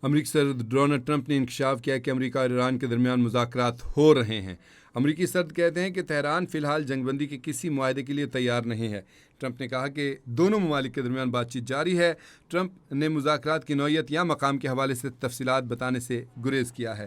امریکی صدر Donald Trump نے انکشاف کیا کہ امریکہ اور ایران کے درمیان مذاکرات ہو رہے ہیں۔ امریکی صدر کہتے ہیں کہ تہران فی الحال جنگ بندی کے کسی معاہدے کے لیے تیار نہیں ہے۔ ٹرمپ نے کہا کہ دونوں ممالک کے درمیان بات چیت جاری ہے۔ ٹرمپ نے مذاکرات کی نوعیت یا مقام کے حوالے سے تفصیلات بتانے سے گریز کیا ہے۔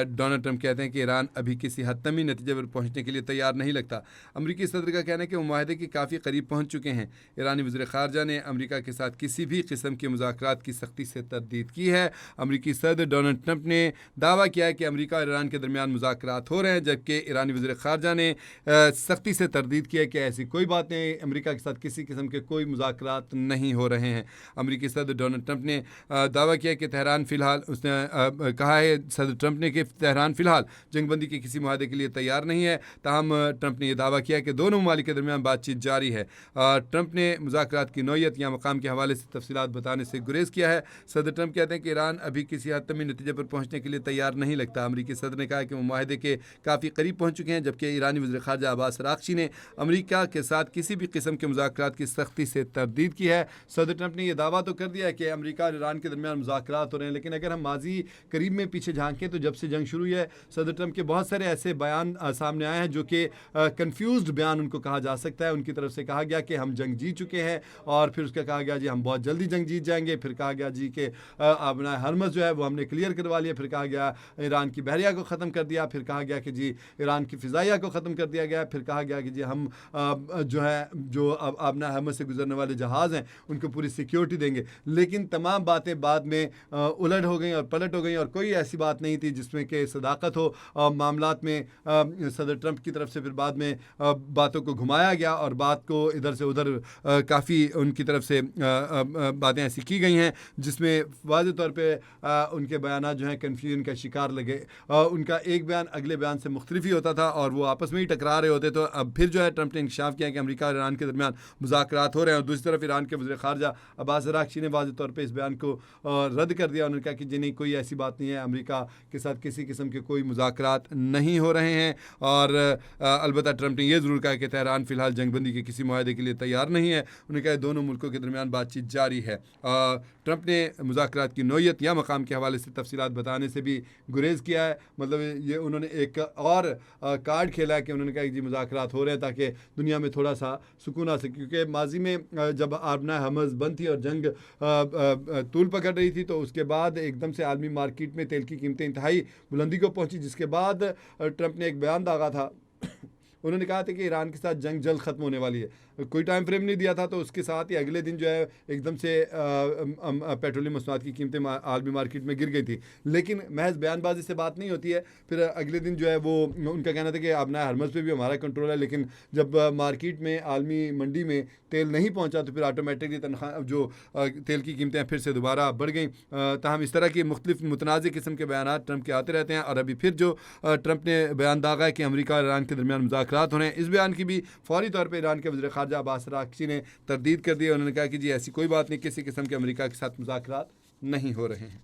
ڈونلڈ ٹرمپ کہتے ہیں کہ ایران ابھی کسی حتمی نتیجے پر پہنچنے کے لیے تیار نہیں لگتا۔ امریکی صدر کا کہنا ہے کہ وہ معاہدے کے کافی قریب پہنچ چکے ہیں۔ ایرانی وزیر خارجہ نے امریکہ کے ساتھ کسی بھی قسم کے مذاکرات کی سختی سے تردید کی ہے۔ امریکی صدر ڈونلڈ ٹرمپ نے دعویٰ کیا ہے کہ امریکہ اور ایران کے درمیان مذاکرات ہو رہے ہیں، جبکہ ایرانی وزیر خارجہ نے سختی سے تردید کی ہے کہ ایسی کوئی بات نہیں، امریکہ کے ساتھ کسی قسم کے کوئی مذاکرات نہیں ہو رہے ہیں۔ امریکی صدر ڈونلڈ ٹرمپ نے دعویٰ کیا کہ تہران فی الحال اس نے کہا ہے صدر ٹرمپ نے کہ تہران فی الحال جنگ بندی کے کسی معاہدے کے لیے تیار نہیں ہے، تاہم ٹرمپ نے یہ دعویٰ کیا کہ دونوں ممالک کے درمیان بات چیت جاری ہے۔ ٹرمپ نے مذاکرات کی نوعیت یا مقام کے حوالے سے تفصیلات بتانے سے گریز کیا ہے۔ صدر ٹرمپ کہتے ہیں کہ ایران ابھی کسی حتمی نتیجے پر پہنچنے کے لیے تیار نہیں لگتا۔ امریکی صدر نے کہا کہ وہ معاہدے کے کافی قریب پہنچ چکے ہیں، جبکہ ایرانی وزیر خارجہ عباس اراغچی نے امریکہ کے ساتھ کسی بھی قسم کے مذاکرات کی سختی سے تردید کی ہے۔ صدر ٹرمپ نے یہ دعویٰ تو کر دیا ہے کہ امریکہ اور ایران کے درمیان مذاکرات ہو رہے ہیں، لیکن اگر ہم ماضی قریب میں پیچھے جھانکیں تو جب سے جنگ شروع ہوئی ہے، صدر ٹرمپ کے بہت سارے ایسے بیان سامنے آئے ہیں جو کہ کنفیوزڈ بیان ان کو کہا جا سکتا ہے۔ ان کی طرف سے کہا گیا کہ ہم جنگ جیت چکے ہیں، اور پھر اس کا کہا گیا جی ہم بہت جلدی جنگ جیت جائیں گے، پھر کہا گیا جی کہ اپنا ہرمز جو ہے وہ ہم نے کلیئر کروا لیا، پھر کہا گیا ایران کی بحریہ کو ختم کر دیا، پھر کہا گیا کہ جی ایران کی فضائیہ کو ختم کر دیا گیا، پھر کہا گیا کہ جی ہم جو ہے جو اپنا ہرمز سے گزرنے والے جہاز ہیں ان کو پوری سیکیورٹی دیں گے۔ لیکن تمام باتیں بعد میں الٹ ہو گئیں اور پلٹ ہو گئیں، اور کوئی ایسی بات نہیں تھی جس میں کہ صداقت ہو معاملات میں۔ صدر ٹرمپ کی طرف سے پھر بعد میں باتوں کو گھمایا گیا اور بات کو ادھر سے ادھر کافی ان کی طرف سے باتیں ایسی کی گئی ہیں جس میں واضح طور پہ ان کے بیانات جو ہیں کنفیوژن کا شکار لگے۔ ان کا ایک بیان اگلے بیان سے مختلف ہی ہوتا تھا اور وہ آپس میں ہی ٹکرا رہے ہوتے۔ تو اب پھر جو ہے ٹرمپ نے انکشاف کیا کہ امریکہ اور ایران کے درمیان مذاکرات ہو رہے ہیں، اور دوسری طرف ایران کے وزیر خارجہ عباس اراغچی نے واضح طور پہ اس بیان کو رد کر دیا۔ انہوں نے کہا کہ جی نہیں، کوئی ایسی بات نہیں ہے، امریکہ کے ساتھ کسی قسم کے کوئی مذاکرات نہیں ہو رہے ہیں۔ اور البتہ ٹرمپ نے یہ ضرور کہا کہ تہران فی الحال جنگ بندی کے کسی معاہدے کے لیے تیار نہیں ہے۔ انہوں نے کہا کہ دونوں ملکوں کے درمیان بات چیت جاری ہے۔ ٹرمپ نے مذاکرات کی نوعیت یا مقام کے حوالے سے تفصیلات بتانے سے بھی گریز کیا ہے۔ مطلب یہ انہوں نے ایک اور کارڈ کھیلا ہے کہ انہوں نے کہا کہ جی مذاکرات ہو رہے ہیں تاکہ دنیا میں تھوڑا سا سکون آ سکے، کیونکہ ماضی میں جب آبنا ہرمز بند تھی اور جنگ طول پکڑ رہی تھی تو اس کے بعد ایک دم سے عالمی مارکیٹ میں تیل کی قیمتیں انتہائی بلندی کو پہنچی، جس کے بعد ٹرمپ نے ایک بیان داغا تھا۔ انہوں نے کہا تھا کہ ایران کے ساتھ جنگ جلد ختم ہونے والی ہے، کوئی ٹائم فریم نہیں دیا تھا، تو اس کے ساتھ ہی اگلے دن جو ہے ایک دم سے پیٹرولیم مصنوعات کی قیمتیں عالمی مارکیٹ میں گر گئی تھی۔ لیکن محض بیان بازی سے بات نہیں ہوتی ہے، پھر اگلے دن جو ہے وہ ان کا کہنا تھا کہ آبنائے ہرمز پہ بھی ہمارا کنٹرول ہے، لیکن جب مارکیٹ میں عالمی منڈی میں تیل نہیں پہنچا تو پھر آٹومیٹکلی جو تیل کی قیمتیں پھر سے دوبارہ بڑھ گئیں۔ تاہم اس طرح کی مختلف متنازع قسم کے بیانات ٹرمپ کے آتے رہتے ہیں، اور ابھی پھر جو ٹرمپ نے بیان داغا ہے کہ امریکہ اور ایران کے درمیان مذاکرات ہو رہے ہیں، اس بیان کی بھی فوری طور پہ ایران کے وزیر خارجہ عباس اراغچی نے تردید کر دی۔ انہوں نے کہا کہ جی ایسی کوئی بات نہیں، کسی قسم کے امریکہ کے ساتھ مذاکرات نہیں ہو رہے ہیں۔